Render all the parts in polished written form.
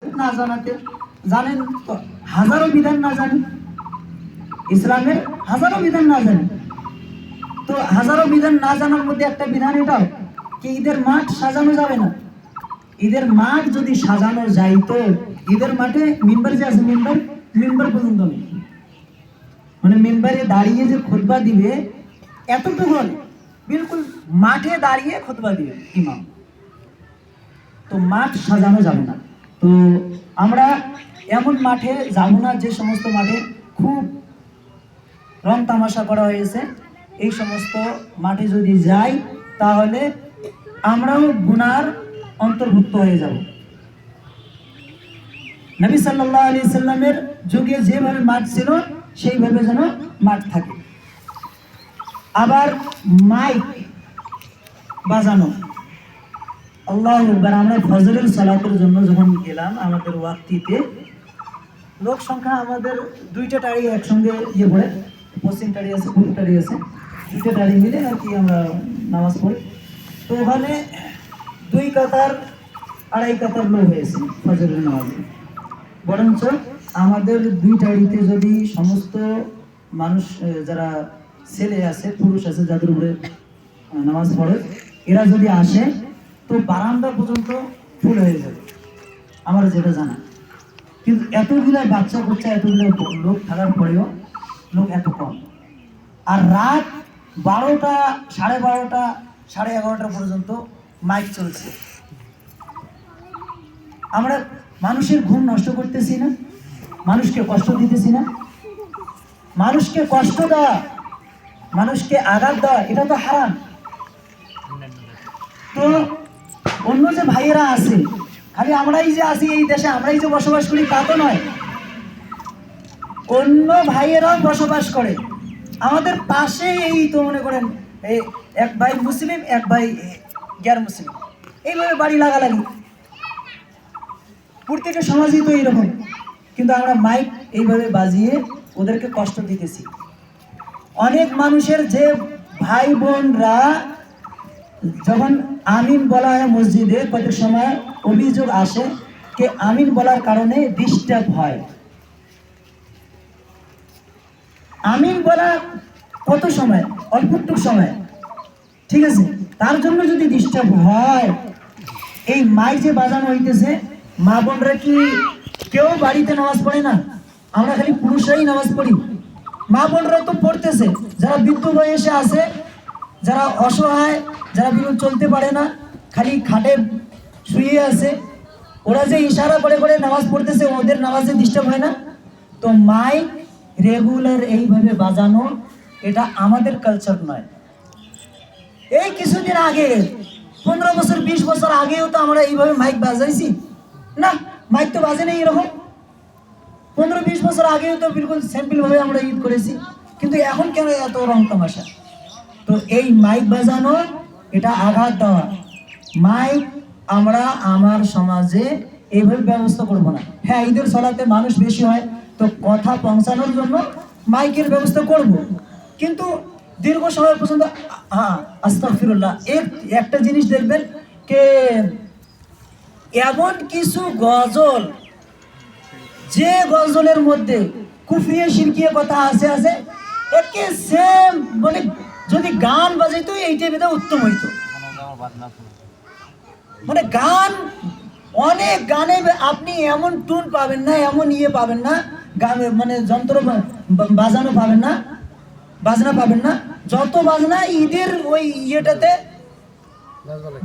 না জানাতে জানেন তো হাজারো বিধান না জানেন, ইসলামের হাজারো বিধান না জানেন। তো হাজারো বিধান না জানার মধ্যে একটা বিধান এটাও কি ঈদের মাঠ সাজানো যাবে না। ঈদের মাঠ যদি সাজানো যাইতো, ঈদের মাঠে মিম্বার যে আছে মিম্বার পর্যন্ত নেই, মানে মিম্বারে দাঁড়িয়ে যে খুতবা দিবে এতটুকু বিলকুল মাঠে দাঁড়িয়ে খুতবা দিবে ইমাম। তো মাঠ সাজানো যাবে না। তো আমরা এমন মাঠে যাব না যে সমস্ত মাঠে খুব রং তামাশা করা হয়েছে। এই সমস্ত মাঠে যদি যাই তাহলে আমরাও গুনার অন্তর্ভুক্ত হয়ে যাব। নবী সাল্লাল্লাহু আলাইহি সাল্লামের যুগে যেভাবে মাঠ ছিল সেইভাবে যেন মাঠ থাকে। আবার মাইক বাজানো, আল্লাহু আকবার। আমরা ফজরের সালাতের জন্য যখন গেলাম আমাদের ওয়াক্তিতে, লোক সংখ্যা আমাদের দুইটা টাড়ি একসঙ্গে ইয়ে পড়ে, পশ্চিম টাড়ি আছে পূর্ব টাড়ি আছে, দুইটা টাড়ি মিলে আর কি আমরা নামাজ পড়ি। তো ওখানে 2 কাতার 2.5 কাতার লোক হয়েছে ফজরের নামাজে। বরঞ্চ আমাদের 2 টাড়িতে যদি সমস্ত মানুষ যারা ছেলে আছে পুরুষ আছে যাদের উপরে নামাজ পড়ে এরা যদি আসে তো বারান্দা পর্যন্ত ফুল হয়ে যাবে, আমার যেটা জানা। কিন্তু এতগুলো বাচ্চা কাচ্চা এতগুলো লোক থাকার পরেও লোক এত কম। আর রাত 12টা 12:30 11:30 পর্যন্ত মাইক চলছে। আমরা মানুষের ঘুম নষ্ট করতেছি না, মানুষকে কষ্ট দিতেছি না। মানুষকে কষ্ট দেওয়া, মানুষকে আঘাত দেওয়া এটা তো হারাম। তো অন্য যে ভাইয়েরা আছে, খালি আমরাই যে আছি এই দেশে, আমরাই যে বসবাস করি তা তো নয়, অন্য ভাইয়েরাও বসবাস করে আমাদের পাশে। এই তো মনে করেন এই এক ভাই মুসলিম এক ভাই গ্যার মুসলিম, এইভাবে বাড়ি লাগালাগি। প্রত্যেকের সমাজই তো এইরকম, কিন্তু আমরা মাইক এইভাবে বাজিয়ে ওদেরকে কষ্ট দিতেছি। অনেক মানুষের যে ভাই বোনরা যখন আমিন বলা হয় মসজিদে, কত সময় অভিযোগ আসে যে আমিন বলার কারণে ডিস্টার্ব হয়। আমিন বলা কত সময়, অল্পটুকু সময়, ঠিক আছে, তার জন্য যদি ডিস্টার্ব হয়, এই মাইক যে বাজানো হইতেছে, মা বোনরা কি কেউ বাড়িতে নামাজ পড়ে না? আমরা খালি পুরুষরাই নামাজ পড়ি। মা বোনরা তো পড়তেছে, যারা বৃদ্ধ বয়সে আছে, যারা অসহায়, যারা বিরুদ্ধ চলতে পারে না, খালি খাটে শুয়ে আছে, ওরা যে ইশারা করে করে নামাজ পড়তেছে, ওদের নামাজে ডিস্টার্ব হয় না? তো মাইক রেগুলার এইভাবে বাজানো এটা আমাদের কালচার নয়। এই কিছুদিন আগে 15 বছর 20 বছর আগেও তো আমরা এইভাবে মাইক বাজাইছি না? মাইক তো বাজে নেই এরকম। 15-20 বছর আগেও তো বিলকুল সিম্পল ভাবে আমরা ঈদ করেছি, কিন্তু এখন কেন এত রং তামাশা? তো এই মাইক বাজানো এটা আঘাত দেওয়া। মাইক আমরা আমার সমাজে এইভাবে ব্যবস্থা করব না। হ্যাঁ, ঈদের সালাতে মানুষ বেশি হয় তো কথা পৌঁছানোর জন্য মাইকের ব্যবস্থা করব, কিন্তু দীর্ঘ সময় পর্যন্ত আস্তাগফিরুল্লাহ। একটা জিনিস দেখবেন কে এমন কিছু গজল, যে গজলের মধ্যে কুফরিয়ে শিরকিয়ে কথা আছে একে সেম, মানে যদি গান বাজাইতো এইটা বেদা উত্তম হইতো। মানে গান, অনেক গানে আপনি এমন টুন পাবেন না, এমন ইয়ে পাবেন না, গান মানে যন্ত্র বাজানো পাবেন না, বাজনা পাবেন না, যত বাজনা ঈদের ওই ইয়েটাতে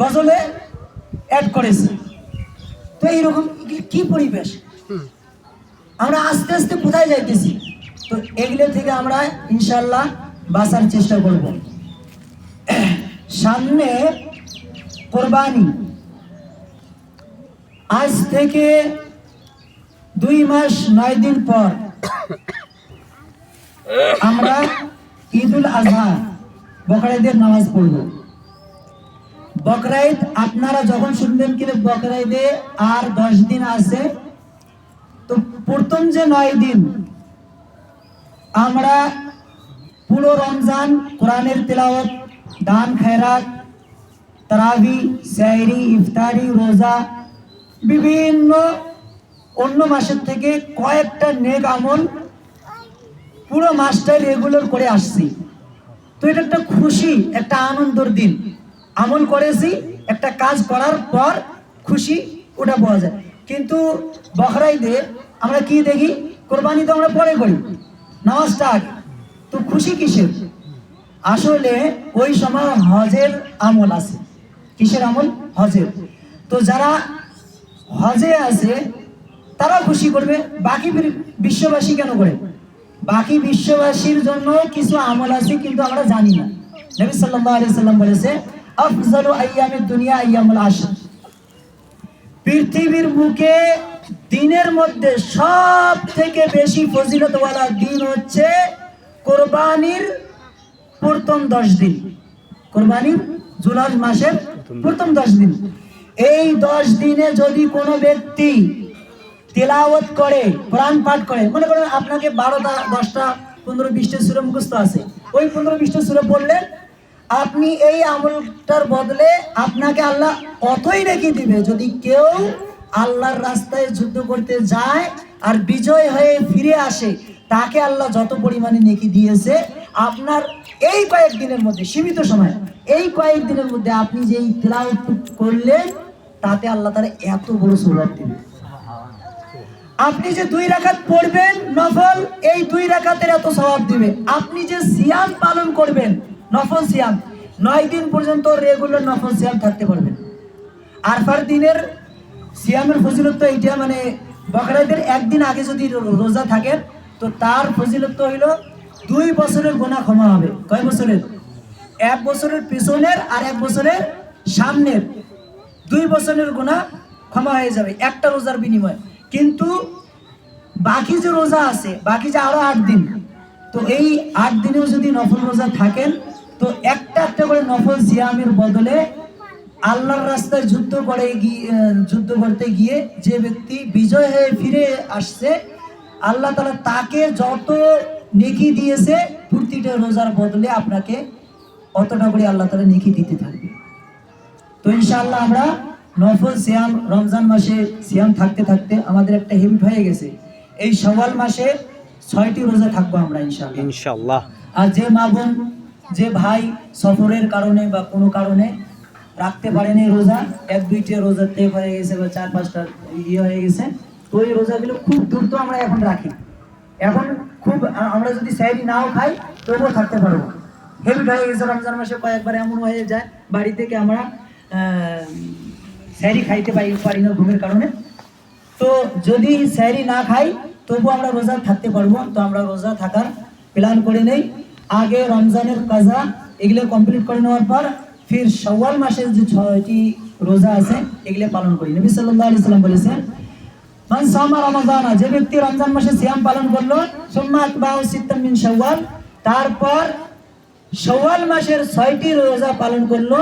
গজলে অ্যাড করেছে। তো এইরকম কি পরিবেশ, আমরা আস্তে আস্তে কোথায় যাইতেছি? তো এগুলো থেকে আমরা ইনশাল্লাহ বাঁচার চেষ্টা করব। সামনে কোরবানি, আজ থেকে 2 মাস 9 দিন পর আমরা ঈদুল আজহা বকরা ঈদের নামাজ পড়ব। বকরা ঈদ আপনারা যখন শুনবেন কি বকরা ঈদে আর 10 দিন আছে, তো প্রথম যে 9 দিন আমরা পুরো রমজান কোরআনের তেলাওয়াত, দান খয়রাত, তারাবি, সেহরি, ইফতারি, রোজা, বিভিন্ন অন্য মাসের থেকে কয়েকটা নেক আমল পুরো মাসটাই রেগুলার করে আসছি। তো এটা একটা খুশি, একটা আনন্দের দিন। আমল করেছি, একটা কাজ করার পর খুশি ওটা পাওয়া যায়। কিন্তু বকরা ঈদে আমরা কি দেখি, কোরবানি তো আমরা পরে করি, নামাজটা আগে। তো খুশি কিসের? আসলে ওই সময় হজের আমল আছে। কিসের আমল? হজের। তো যারা হজে আছে তারা খুশি করবে, বাকি বিশ্ববাসী কেন করে? বাকি বিশ্ববাসীর জন্য কিছু আমল আছে কিন্তু আমরা জানি না। নবী সাল্লাল্লাহু আলাইহি সাল্লাম বলেছে, আফজালু আইয়ামিদ দুনিয়া আইয়ামুল আশর। পৃথিবীর বুকে দিনের মধ্যে সব থেকে বেশি ফজিলতওয়ালা দিন হচ্ছে কোরবানির প্রথম 10 দিন। কোরবানির জুলহজ মাসের প্রথম 10 দিন। এই 10 দিনে যদি কোনো ব্যক্তি তেলাওয়াত করে, কোরআন পাঠ করে, মনে করেন আপনাকে 12টা 10টা 15-20টা সূরা মুখস্থ আছে, ওই 15-20টা সূরা পড়লেন, আপনি এই আমলটার বদলে আপনাকে আল্লাহ অতই নেকি দিবে। যদি কেউ আল্লাহর রাস্তায় যুদ্ধ করতে যায় আর বিজয় হয়ে ফিরে আসে, তাকে আল্লাহ যত পরিমাণে নেকি দিয়েছে, আপনার এই কয়েকদিনের মধ্যে, সীমিত সময়, এই কয়েকদিনের মধ্যে আপনি যে এই তেলাওয়াত করলেন, তাতে আল্লাহ তাআলা এত বড় সওয়াব দিবে। আপনি যে 2 রাকাত পড়বেন নফল, এই 2 রাকাতের এত সওয়াব দিবে। আপনি যে সিয়াম পালন করবেন, নফল সিয়াম, 9 দিন পর্যন্ত রেগুলার নফল সিয়াম থাকতে পারবেন। আরফার দিনের সিয়ামের ফজিলত তো এইটা, মানে বকরা ঈদের একদিন আগে যদি রোজা থাকেন, তো তার ফজিলত তো হইল 2 বছরের গুনাহ ক্ষমা হবে। কয় বছরের? 1 বছরের পিছনের আর 1 বছরের সামনের 2 বছরের গুনাহ ক্ষমা হয়ে যাবে একটা রোজার বিনিময়ে। কিন্তু বাকি যে রোজা আছে, বাকি যে আরো 8 দিন, তো এই 8 দিনেও যদি নফল রোজা থাকেন, তো একটা একটা করে নফল সিয়ামের বদলে আল্লাহর রাস্তায় যুদ্ধ করতে গিয়ে যে ব্যক্তি বিজয় হয়ে ফিরে আসছে, আল্লাহ তাআলা তাকে যত নেকি দিয়েছে, প্রতিটা রোজার বদলে আপনাকে অতটা করে আল্লাহ তাআলা নেকি দিতে থাকবে। তো ইনশাআল্লাহ আমরা নফল সিয়াম, রমজান মাসে সিয়াম থাকতে থাকতে আমাদের একটা হিম্মত হয়ে গেছে। এই শাওয়াল মাসে 6টি রোজা থাকবো আমরা ইনশাআল্লাহ। আর যে মা বোন, যে ভাই সফরের কারণে বা কোনো কারণে রাখতে পারেনি রোজা, 1-2টা রোজা টেক হয়ে গেছে বা 4-5টা হয়ে গেছে, তো এই রোজাগুলো খুব দ্রুত আমরা এখন রাখি। এখন খুব আমরা যদি সেহরি নাও খাই তবুও থাকতে পারবো। হেভি হয়ে গেছে রমজান মাসে, কয়েকবার এমন হয়ে যায় বাড়ি থেকে আমরা সেহরি খাইতে পারি না ঘুমের কারণে। তো যদি সেহরি না খাই তবু আমরা রোজা থাকতে পারবো। তো আমরা রোজা থাকার প্ল্যান করে নেই, আগে রমজানের কাজা এগুলো কমপ্লিট করে নেওয়ার পর ফির শাওয়াল মাসের যে 6টি রোজা আছে এগুলো পালন করি। নবী সাল্লাল্লাহু আলাইহি সাল্লাম বলেছেন, মান সামা রমাদান, যে ব্যক্তি রমজান মাসে সিয়াম পালন করলো, সুম্মা আতবাউ সিত্তাম মিন শাওয়াল, তারপর শাওয়াল মাসের 6টি রোজা পালন করলো,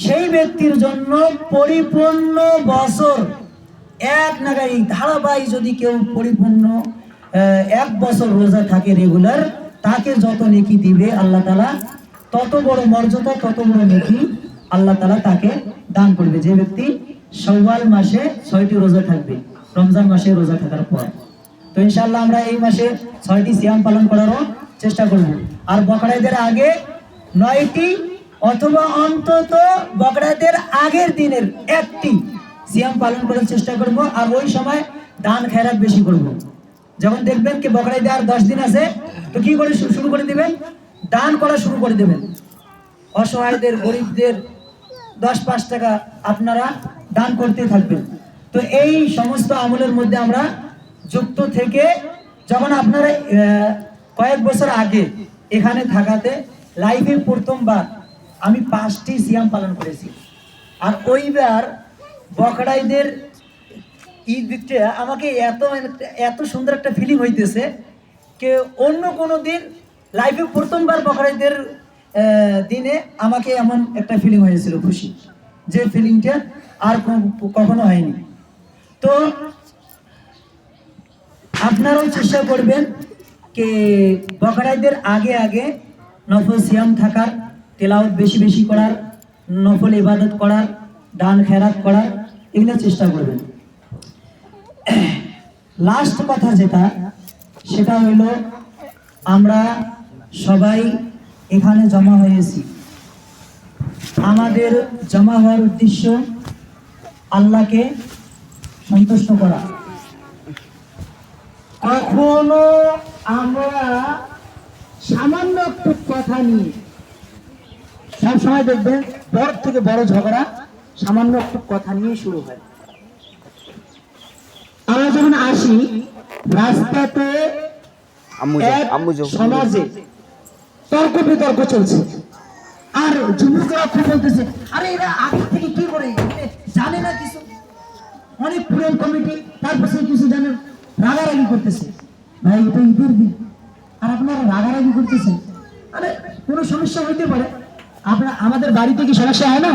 সেই ব্যক্তির জন্য পরিপূর্ণ বছর এক নাগাড়ি ধারাবাহিক যদি কেউ পরিপূর্ণ 1 বছর রোজা থাকে রেগুলার, তাকে যত নেকি দিবে আল্লাহ তাআলা, তত বড় মর্যাদা, তত বড় নেকি আল্লাহ তাআলা তাকে দান করবে, যে ব্যক্তি শাওয়াল মাসে 6টি রোজা থাকবে রমজান মাসে রোজা থাকার পর। তো ইনশাআল্লাহ আমরা এই মাসে 6টি সিয়াম পালন করারও চেষ্টা করব। আর বকরা ঈদের আগে 9টি অথবা অন্তত বকরা ঈদের আগের দিনের 1টি সিয়াম পালন করার চেষ্টা করব। আর ওই সময় দান খেরাত বেশি করব। যখন দেখবেন কি বকরা ঈদের আর 10 দিন আছে, তো কি করে শুরু করে দিবেন? দান করা শুরু করে দেবেন। অসহায়দের, গরিবদের 10-5 টাকা আপনারা দান করতে থাকবেন। তো এই সমস্ত আমলের মধ্যে আমরা যুক্ত থেকে, যখন আপনারা কয়েক বছর আগে এখানে থাকাতে লাইফে প্রথমবার আমি 5টি সিয়াম পালন করেছি। আর ওইবার বকরা ঈদের ঈদটা আমাকে এত সুন্দর একটা ফিলিং হইতেছে যে অন্য কোনো দিন লাইফে প্রথমবার বকরা ঈদের দিনে আমাকে এমন একটা ফিলিং হয়েছিল, খুশি, যে ফিলিংটা আর কখনো হয়নি। তো আপনারাও চেষ্টা করবেন যে বকরা ঈদের আগে নফল সিয়াম থাকার, তেলাওয়াত বেশি বেশি করার, নফল ইবাদত করার, দান খেরাত করার, এগুলো চেষ্টা করবেন। লাস্ট কথা যেটা, সেটা হলো আমরা সবাই এখানে জমা হয়েছি। আমাদের জমা হওয়ার উদ্দেশ্য আল্লাহকে সন্তুষ্ট করা। কখনো আমরা সামান্য একটু কথা নিয়ে, সব সময় দেখবেন বড় থেকে বড় ঝগড়া সামান্য একটু কথা নিয়ে শুরু হয়। আমরা যখন আসি রাস্তাতে, এক সমাজে তর্ক বিতর্ক চলছে, আর যুবকরা খুব বলতেছে, আরে এরা আগে থেকে কি করে জানে না কিছু, অনেক পুরো কমিটি, তারপর সে কিছু জানে, রাগারাগি করতেছে। ভাই এটা ঈদের দিন আর আপনারা রাগারাগি করতেছেন, আরে কোনো সমস্যা হইতে পারে, আপনার আমাদের বাড়িতে কি সমস্যা হয় না?